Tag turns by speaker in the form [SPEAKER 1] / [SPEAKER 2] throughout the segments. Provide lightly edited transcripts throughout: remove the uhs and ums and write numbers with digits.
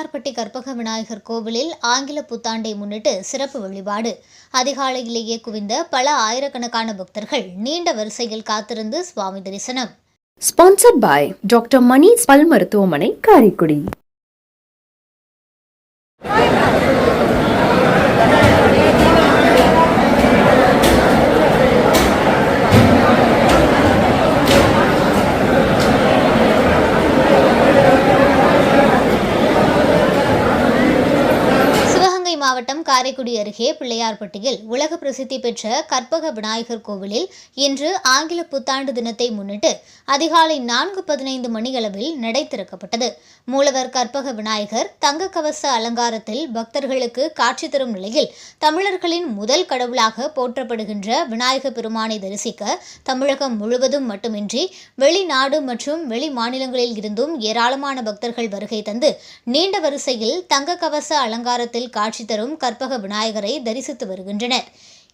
[SPEAKER 1] பிள்ளையார்பட்டி கற்பக விநாயகர் கோவிலில் ஆங்கில புத்தாண்டை முன்னிட்டு சிறப்பு வழிபாடு. அதிகாலையிலேயே குவிந்த பல ஆயிரக்கணக்கான பக்தர்கள் நீண்ட வரிசையில் காத்திருந்து சுவாமி தரிசனம்.
[SPEAKER 2] ஸ்பான்சர்ட் பை டாக்டர் மணிஸ் பல் மருத்துவமனை, காரைக்குடி.
[SPEAKER 1] மாவட்டம் காரைக்குடி அருகே பிள்ளையார்பட்டியில் உலக பிரசித்தி பெற்ற கற்பக விநாயகர் கோவிலில் இன்று ஆங்கில புத்தாண்டு தினத்தை முன்னிட்டு அதிகாலை 4:15 மணியளவில் நடை திறக்கப்பட்டது. மூலவர் கற்பக விநாயகர் தங்க கவச அலங்காரத்தில் பக்தர்களுக்கு காட்சி தரும் நிலையில் தமிழர்களின் முதல் கடவுளாக போற்றப்படுகின்ற விநாயக பெருமானை தரிசிக்க தமிழகம் முழுவதும் மட்டுமின்றி வெளிநாடு மற்றும் வெளி மாநிலங்களில் இருந்தும் ஏராளமான பக்தர்கள் வருகை தந்து நீண்ட வரிசையில் தங்க கவச அலங்காரத்தில் காட்சி தரும் கற்பக விநாயகரை தரிசித்து வருகின்றனர்.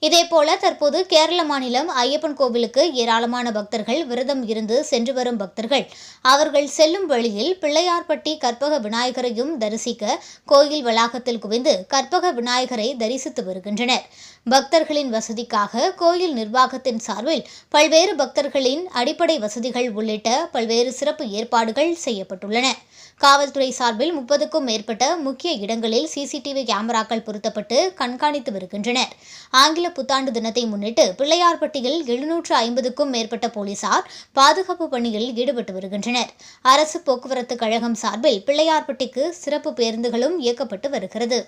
[SPEAKER 1] இதேபோல தற்போது கேரள மாநிலம் ஐயப்பன் கோவிலுக்கு ஏராளமான பக்தர்கள் விரதம் இருந்து சென்று வரும் பக்தர்கள் அவர்கள் செல்லும் வழியில் பிள்ளையார்பட்டி கற்பக விநாயகரையும் தரிசிக்க கோயில் வளாகத்தில் குவிந்து கற்பக விநாயகரை தரிசித்து வருகின்றனர். பக்தர்களின் வசதிக்காக கோயில் நிர்வாகத்தின் சார்பில் பல்வேறு பக்தர்களின் அடிப்படை வசதிகள் உள்ளிட்ட பல்வேறு சிறப்பு ஏற்பாடுகள் செய்யப்பட்டுள்ளன. காவல்துறை சார்பில் 30க்கும் மேற்பட்ட முக்கிய இடங்களில் சிசிடிவி கேமராக்கள் பொருத்தப்பட்டு கண்காணித்து வருகின்றனர். ஆங்கில புத்தாண்டு தினத்தை முன்னிட்டு பிள்ளையார்பட்டியில் 750க்கும் மேற்பட்ட போலீசார் பாதுகாப்பு பணியில் ஈடுபட்டு வருகின்றனர். அரசு போக்குவரத்து கழகம் சார்பில் பிள்ளையார்பட்டிக்கு சிறப்பு பேருந்துகளும் இயக்கப்பட்டு வருகிறது.